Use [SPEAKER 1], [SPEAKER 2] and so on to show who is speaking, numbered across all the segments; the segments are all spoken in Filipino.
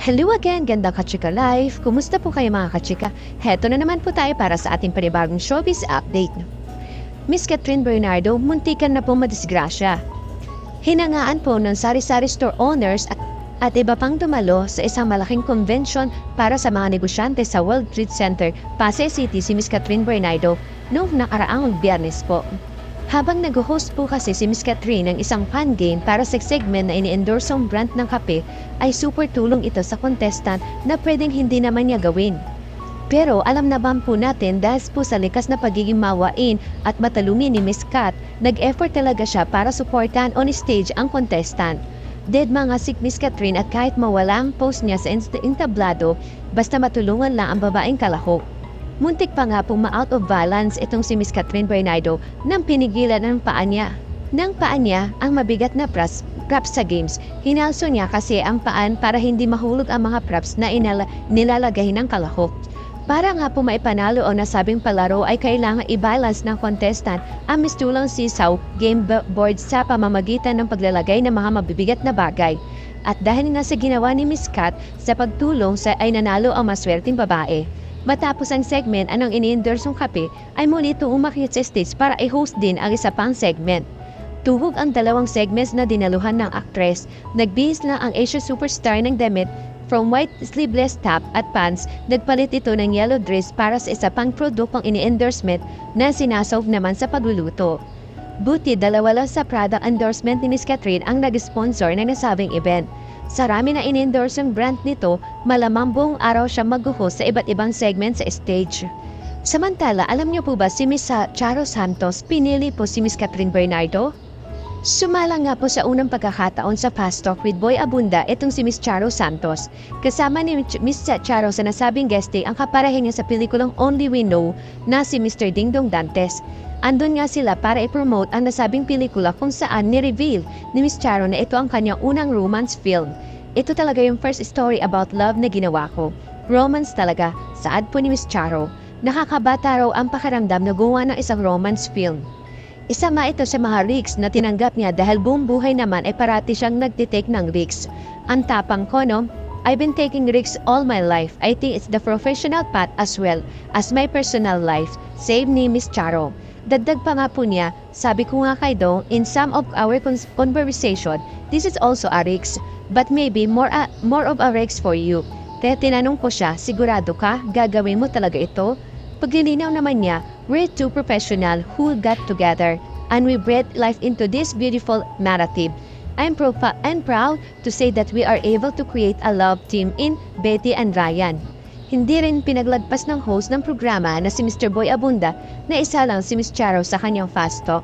[SPEAKER 1] Hello again, gandang kachika life. Kumusta po kayo mga kachika? Heto na naman po tayo para sa ating panibagong showbiz update. Miss Catherine Bernardo, muntikan na po madisgrasya. Hinangaan po ng sari-sari store owners at iba pang dumalo sa isang malaking convention para sa mga negosyante sa World Trade Center, Pasay City si Miss Catherine Bernardo noong nakaraang Biyernes po. Habang nag-host po kasi si Miss Catherine ng isang fan game para sa segment na ini-endorse ang brand ng kape, ay super tulong ito sa contestant na pwedeng hindi naman niya gawin. Pero alam na ba po natin dahil po sa likas na pagiging mawain at matalumi ni Miss Cat, nag-effort talaga siya para suportahan on stage ang contestant. Dead mga si Miss Catherine at kahit mawala ang post niya sa entablado, basta matulungan lang ang babaeng kalahok. Muntik pa nga pong ma-out of balance itong si Miss Catherine Bernardo nang pinigilan ng paa niya. Nang paa niya ang mabigat na props sa games, hinalso niya kasi ang paan para hindi mahulog ang mga props na nilalagay ng kalahok. Para nga po maipanalo o nasabing palaro ay kailangan i-balance ng contestant ang mistulang sisaw game board sa pamamagitan ng paglalagay ng mga mabibigat na bagay. At dahil nga sa ginawa ni Miss Cat sa pagtulong ay nanalo ang maswerteng babae. Matapos ang segment anong ini-endorse ng kape ay muli itong umakyat sa stage para i-host din ang isa pang segment. Tuhog ang dalawang segments na dinaluhan ng actress. Nagbihis lang ang Asia superstar ng damit from white sleeveless top at pants, nagpalit ito ng yellow dress para sa isa pang produktong ini-endorsement na sinasawag naman sa pagluluto. Buti dalawa lang sa product endorsement ni Miss Catherine ang nag-sponsor ng nasabing event. Sa rami na in-endorse ang brand nito, malamang buong araw siya mag-host sa iba't ibang segment sa stage. Samantala, alam niyo po ba si Miss Charo Santos pinili po si Miss Catherine Bernardo? Sumala nga po sa unang pagkakataon sa Fast Talk with Boy Abunda itong si Miss Charo Santos. Kasama ni Miss Charo sa nasabing guesting ang kaparahin niya sa pelikulang Only We Know na si Mr. Dingdong Dantes. Andun nga sila para i-promote ang nasabing pelikula kung saan ni-reveal ni Miss Charo na ito ang kanyang unang romance film. Ito talaga yung first story about love na ginawa ko. Romance talaga, saad po ni Miss Charo. Nakakabata raw ang pakiramdam na gumawa ng isang romance film. Isa nga ito sa mga risks na tinanggap niya dahil buong buhay naman ay parati siyang nagtitake ng risks. Ang tapang ko, no? I've been taking risks all my life. I think it's the professional path as well as my personal life, save ni Miss Charo. Dagdag pa nga po niya, sabi ko nga kay Dong, in some of our conversation, this is also a risk, but maybe more of a risk for you. Kaya tinanong ko siya, sigurado ka, gagawin mo talaga ito? Paglilinaw naman niya, we're two professional who got together, and we bred life into this beautiful narrative. I'm proud to say that we are able to create a love team in Betty and Ryan. Hindi rin pinaglagpas ng host ng programa na si Mr. Boy Abunda na isa lang si Miss Charo sa kanyang Fast Talk.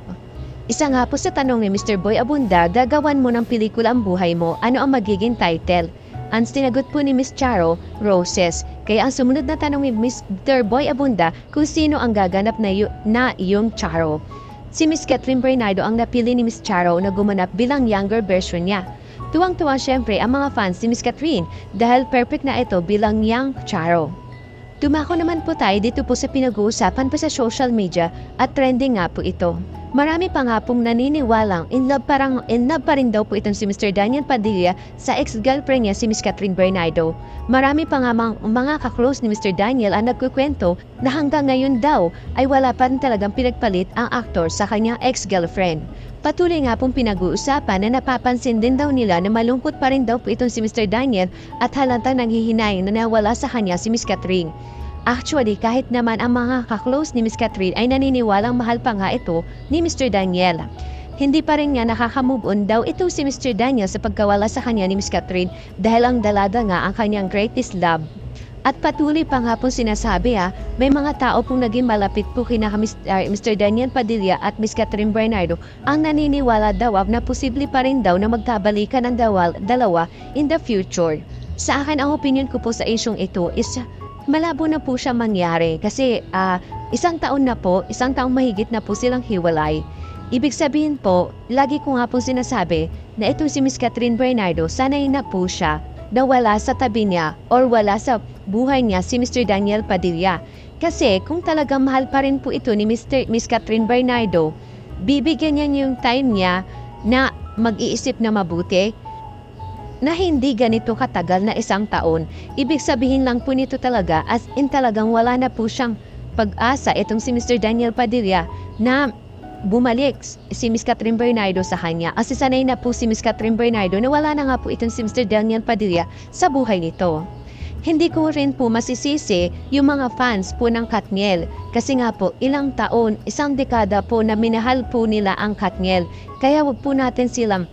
[SPEAKER 1] Isa nga po sa tanong ni Mr. Boy Abunda, gagawan mo ng pelikula ang buhay mo, ano ang magiging title? Ang sinagot po ni Miss Charo, Roses. Kaya ang sumunod na tanong ni Mr. Boy Abunda kung sino ang gaganap na yung Charo. Si Miss Catherine Bernardo ang napili ni Miss Charo na gumanap bilang younger version niya. Tuwang-tuwa syempre ang mga fans ni Miss Catherine dahil perfect na ito bilang young Charo. Dumako naman po tayo dito po sa pinag-uusapan pa sa social media at trending nga po ito. Marami pa nga pong naniniwalang in love pa rin daw po itong si Mr. Daniel Padilla sa ex-girlfriend niya si Miss Catherine Bernardo. Marami pa nga mga kaklose ni Mr. Daniel ang nagkukwento na hanggang ngayon daw ay wala pa rin talagang pinagpalit ang aktor sa kanyang ex-girlfriend. Patuloy nga pong pinag-uusapan na napapansin din daw nila na malungkot pa rin daw po itong si Mr. Daniel at halatang nanghihinayang na nawala sa kanya si Miss Catherine. Actually, kahit naman ang mga kaklose ni Miss Catherine ay naniniwalang mahal pa nga ito ni Mr. Daniel. Hindi pa rin nga nakaka-move on daw ito si Mr. Daniel sa pagkawala sa kanya ni Miss Catherine dahil ang dalada nga ang kanyang greatest love. At patuloy pa nga pong sinasabi may mga tao pong naging malapit po kina Mr. Daniel Padilla at Miss Catherine Bernardo ang naniniwala daw na posible pa rin daw na magkabalikan ang dalawa in the future. Sa akin ang opinion ko po sa isyong ito is malabo na po siya mangyari kasi isang taong mahigit na po silang hiwalay. Ibig sabihin po, lagi ko nga po sinasabi na itong si Miss Catherine Bernardo sanay na po siya na wala sa tabi niya or wala sa buhay niya si Mr. Daniel Padilla. Kasi kung talagang mahal pa rin po ito ni Miss Catherine Bernardo, bibigyan niya yung time niya na mag-iisip na mabuti na hindi ganito katagal na 1 taon. Ibig sabihin lang po nito talaga as in talagang wala na po siyang pag-asa itong si Mr. Daniel Padilla na bumalik si Miss Catherine Bernardo sa kanya. Kasi sanay na po si Miss Catherine Bernardo na wala na nga po itong si Mr. Daniel Padilla sa buhay nito. Hindi ko rin po masisisi yung mga fans po ng Katniel kasi nga po ilang taon, 1 dekada po na minahal po nila ang Katniel. Kaya wag po natin silang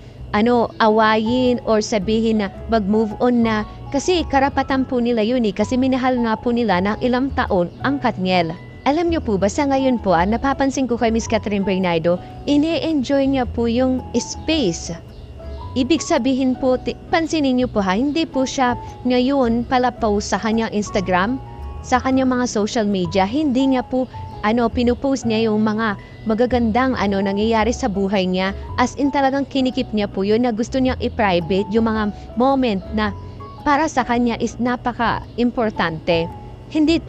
[SPEAKER 1] awayin or sabihin na mag-move on na kasi karapatan po nila yun kasi minahal nga po nila ng ilang taon ang Katniel. Alam niyo po ba sa ngayon po napapansin ko kay Miss Catherine Bernardo, ini-enjoy niya po yung space. Ibig sabihin po, pansinin niyo po hindi po siya ngayon pala post sa kanyang Instagram, sa kanyang mga social media, hindi niya po pinupost niya yung mga magagandang nangyayari sa buhay niya. As in talagang kinikip niya po yun na gusto niyang i-private yung mga moment na para sa kanya is napaka-importante. Hindi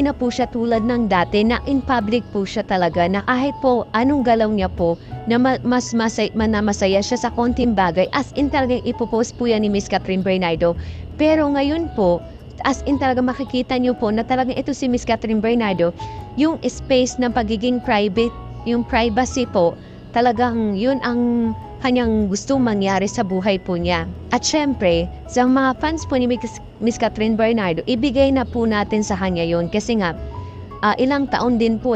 [SPEAKER 1] na po siya tulad ng dati na in public po siya talaga na kahit po anong galaw niya po na mas masaya siya sa konting bagay. As in talagang ipopost po yan ni Miss Catherine Bernardo. Pero ngayon po, as in talaga makikita niyo po na talagang ito si Miss Catherine Bernardo, yung space ng pagiging private, yung privacy po, talagang yun ang kanyang gusto mangyari sa buhay po niya. At syempre, sa mga fans po ni Miss Catherine Bernardo, ibigay na po natin sa kanya yun kasi nga, ilang taon din po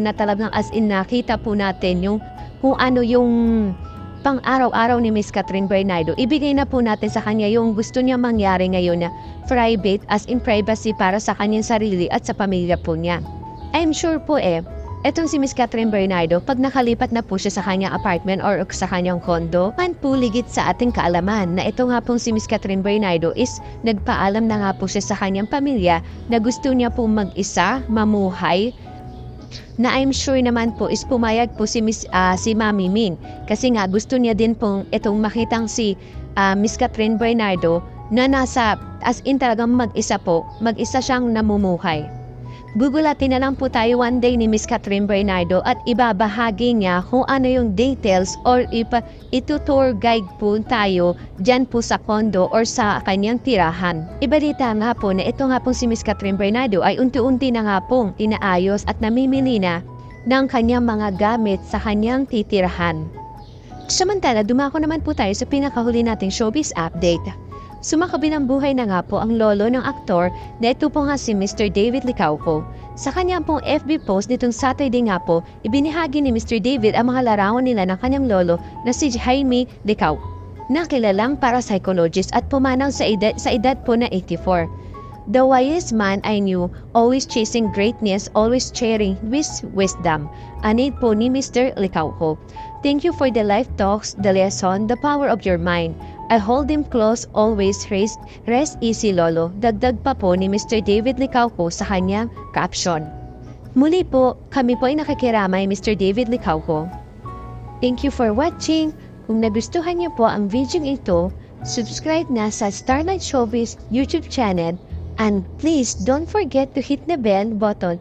[SPEAKER 1] na talagang as in nakita po natin yung kung ano yung pang araw-araw ni Miss Catherine Bernardo. Ibigay na po natin sa kanya yung gusto niya mangyari ngayon na private as in privacy para sa kanyang sarili at sa pamilya po niya. I'm sure po etong si Miss Catherine Bernardo, pag nakalipat na po siya sa kanyang apartment or sa kanyang condo, po ligit sa ating kaalaman na ito nga pong si Miss Catherine Bernardo is nagpaalam na nga po siya sa kanyang pamilya na gusto niya po mag-isa, mamuhay, na I'm sure naman po is pumayag po si Mami Min kasi nga gusto niya din pong itong makitang si Miss Catherine Bernardo na nasa as in talagang mag-isa siyang namumuhay. Gugulatin na lang po tayo one day ni Miss Catherine Bernardo at ibabahagi niya kung ano yung details or itutour guide po tayo dyan po sa condo or sa kanyang tirahan. Ibalita nga po na ito nga pong si Miss Catherine Bernardo ay unti-unti na nga pong inaayos at namimili na ng kanyang mga gamit sa kanyang titirahan. Samantala, dumako naman po tayo sa pinakahuli nating showbiz update. Sumakabilang buhay na nga po ang lolo ng aktor na ito po nga si Mr. David Licauco. Sa kanyang pong FB post nitong Saturday nga po, ibinahagi ni Mr. David ang mga larawan nila ng kanyang lolo na si Jaime Licauco, na kilalang parapsychologist at pumanaw sa edad po na 84. The wise man I knew, always chasing greatness, always sharing wisdom. Anid po ni Mr. Licauco. Thank you for the life talks, the lesson, the power of your mind. I hold him close, always rest easy lolo. Dagdag pa po ni Mr. David Licauco sa kanyang caption. Muli po, kami po ay nakikiramay Mr. David Licauco. Thank you for watching. Kung nagustuhan niyo po ang video ito, subscribe na sa Starlight Showbiz YouTube channel and please don't forget to hit the bell button